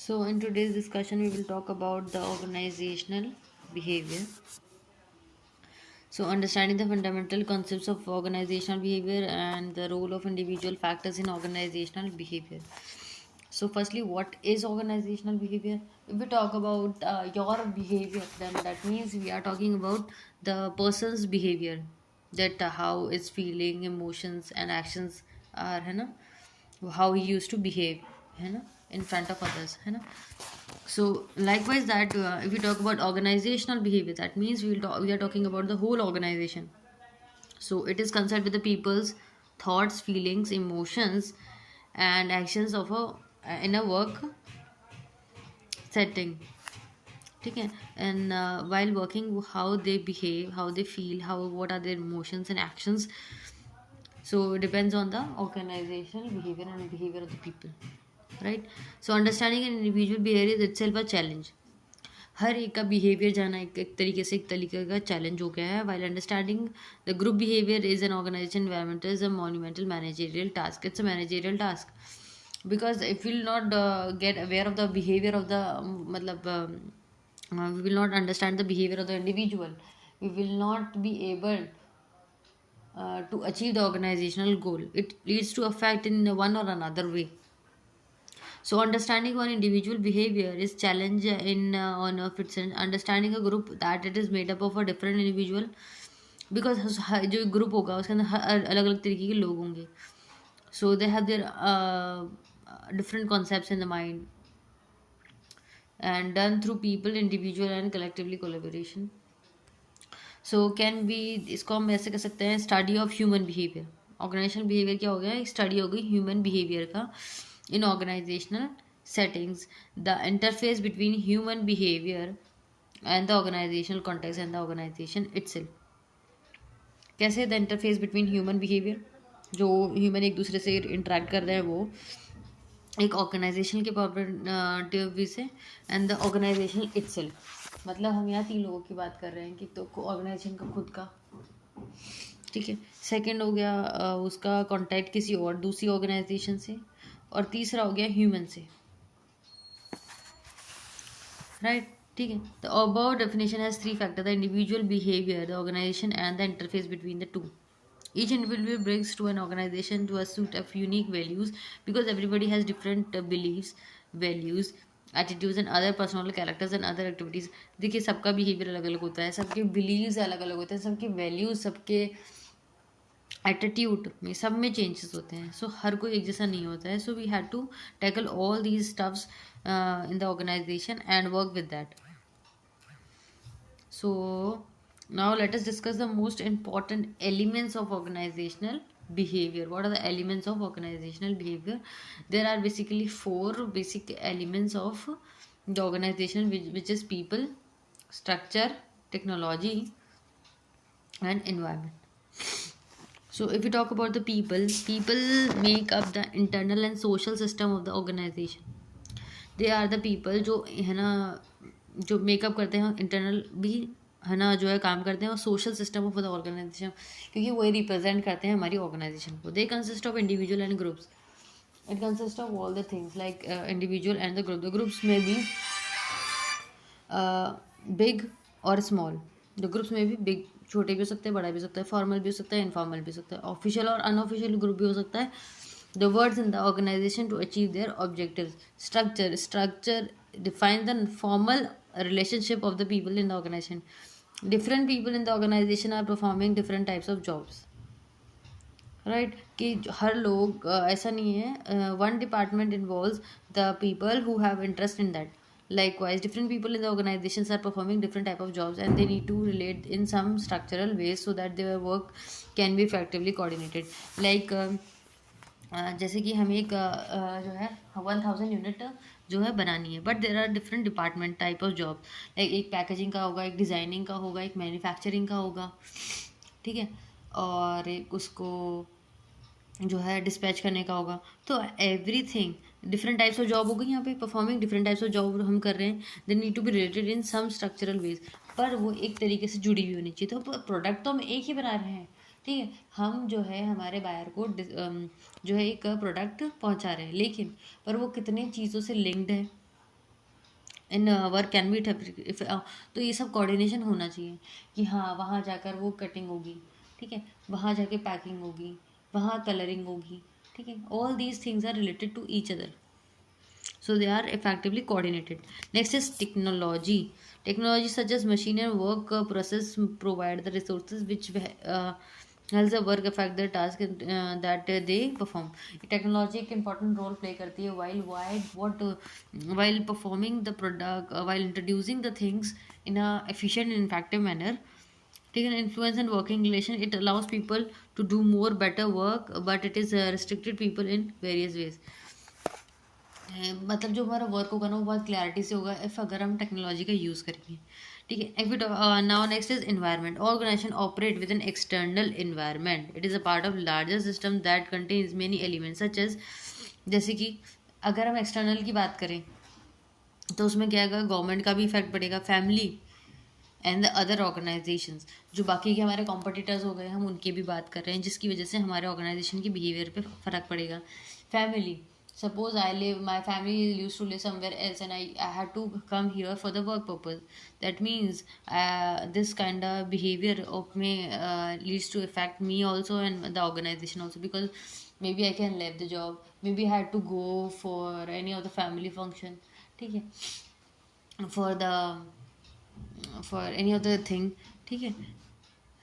So, in today's discussion, we will talk about the organizational behavior. So, understanding the fundamental concepts of organizational behavior and the role of individual factors in organizational behavior. So, firstly, what is organizational behavior? If we talk about your behavior, then that means we are talking about the person's behavior, that how it's feeling, emotions, and actions are, है ना? How he used to behave, है ना? In front of others, है ना? So likewise, that if we talk about organizational behavior, that means we are talking about the whole organization. So it is concerned with the people's thoughts, feelings, emotions, and actions of a in a work setting. ठीक है, and while working, how they behave, how they feel, how what are their emotions and actions. So it depends on the organizational behavior and behavior of the people, right? So understanding an individual behavior is itself a challenge. हर एक का behaviour जाना एक तरीके से एक तरीके का challenge हो गया है. While understanding the group behaviour is an organisation environment is a monumental managerial task. It's a managerial task because if we will not get aware of the behavior of the matlab we will not understand the behavior of the individual, we will not be able to achieve the organizational goal. It leads to affect in one or another way. So understanding one individual behavior is challenge in on of its understanding a group that it is made up of a different individual, because जो group होगा उसके अंदर अलग अलग तरीके के लोग होंगे. So they have their different concepts in the mind and done through people, individual and collectively collaboration. So can be, इसको हम ऐसे कर सकते हैं study of human behaviour. Organisational behaviour क्या हो गया, एक स्टडी हो गई ह्यूमन बिहेवियर का in organisational settings. The interface between human behaviour and the organisational context and the organisation itself. कैसे the interface between human behaviour, जो ह्यूमन एक दूसरे से इंटरेक्ट कर रहे हैं वो एक ऑर्गेनाइजेशन के पॉजिटिव वे से, एंड द ऑर्गेनाइजेशन इटसेल्फ. मतलब हम यहाँ तीन लोगों की बात कर रहे हैं कि तो ऑर्गेनाइजेशन का खुद का, ठीक है. सेकंड हो गया उसका कांटेक्ट किसी और दूसरी ऑर्गेनाइजेशन से, और तीसरा हो गया ह्यूमन से, राइट. ठीक है. The above definition has three factor: the individual behaviour, the organisation and the interface between the two. Each individual brings to an organization to a suit of unique values, because everybody has different beliefs, values, attitudes and other personal characters and other activities. देखिए सबका behaviour अलग अलग होता है, सबके beliefs अलग अलग होते हैं, सबके वैल्यूज, सबके एटीट्यूड में सब में चेंजेस होते हैं. सो हर कोई एक जैसा नहीं होता है. So we have to tackle all these stuffs in the organisation and work with that. So now let us discuss the most important elements of organizational behavior. What are the elements of organizational behavior? There are basically four basic elements of the organization, which is people, structure, technology and environment. So if we talk about the people, people make up the internal and social system of the organization. They are the people जो है ना, जो makeup करते हैं internal भी, है ना, जो है काम करते हैं, और social system of the organisation, क्योंकि वही रिप्रेजेंट करते हैं हमारी ऑर्गेनाइजेशन को. They consist of individual and groups. It consist of all the things like individual and the group. The groups में भी बिग और स्मॉल. द ग्रुप्स में भी बिग, छोटे भी हो सकते हैं, बड़ा भी हो सकता है, फॉर्मल भी हो सकता है, इनफॉर्मल भी हो सकता है, ऑफिशियल और अनऑफिशियल ग्रुप भी हो सकता है. The words in the organization to achieve their objectives. Structure defines the formal relationship of the people in the organization. Different people in the organization are performing different types of jobs, right? कि हर लोग ऐसा नहीं है. One department involves the people who have interest in that. Likewise, different people in the organizations are performing different type of jobs, and they need to relate in some structural ways so that their work can be effectively coordinated. Like जैसे कि हमें एक जो है 1000 unit जो है बनानी है, but there are different department type of job. Like एक पैकेजिंग का होगा, एक डिज़ाइनिंग का होगा, एक मैन्युफैक्चरिंग का होगा, ठीक है, और एक उसको जो है डिस्पैच करने का होगा. तो everything different types of job हो गई यहाँ पे, performing different types of job हम कर रहे हैं. They need to be related in some structural ways, पर वो एक तरीके से जुड़ी हुई होनी चाहिए. तो प्रोडक्ट तो हम एक ही बना रहे हैं, ठीक है, हम जो है हमारे बायर को जो है एक प्रोडक्ट पहुंचा रहे हैं, लेकिन पर वो कितने चीज़ों से लिंक्ड है, in work can be if तो ये सब कोऑर्डिनेशन होना चाहिए कि हाँ वहाँ जाकर वो कटिंग होगी, ठीक है, वहाँ जाके पैकिंग होगी, वहाँ कलरिंग होगी, ठीक है, all these things are related to each other, so they are effectively coordinated. Next is technology such as machine and work process provide the resources which helps the work affect the task that they perform. Technology एक important role play करती है while performing the product, while introducing the things in a efficient and effective manner. Take an influence and working relation, it allows people to do more better work, but it is restricted people in various ways. मतलब जो हमारा work होगा ना वो बहुत clarity से होगा if अगर हम टेक्नोलॉजी का यूज़ करेंगे, ठीक है। If now next is environment, organisation operate with an external environment, it is a part of larger system that contains many elements such as, जैसे कि अगर हम एक्सटर्नल की बात करें तो उसमें क्या होगा, गवर्नमेंट का भी इफेक्ट पड़ेगा, family and the other organisations, जो बाकी के हमारे कॉम्पिटिटर्स हो गए हम उनकी भी बात कर रहे हैं, जिसकी वजह से हमारे ऑर्गेनाइजेशन की बिहेवियर पे फ़र्क पड़ेगा। Family, suppose I live, my family used to live somewhere else and I had to come here for the work purpose. That means this kind of behavior of me leads to affect me also and the organization also, because maybe I can leave the job, maybe I had to go for any of the family function, ठीक है, for the for any other thing, ठीक है,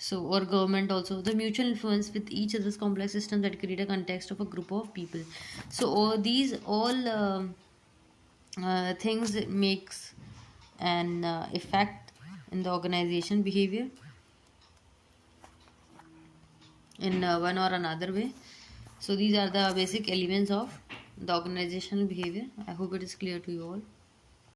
so or government also, the mutual influence with each other's complex system that create a context of a group of people. So all these all things makes an effect in the organization behavior in one or another way. So these are the basic elements of the organizational behavior. I hope it is clear to you all.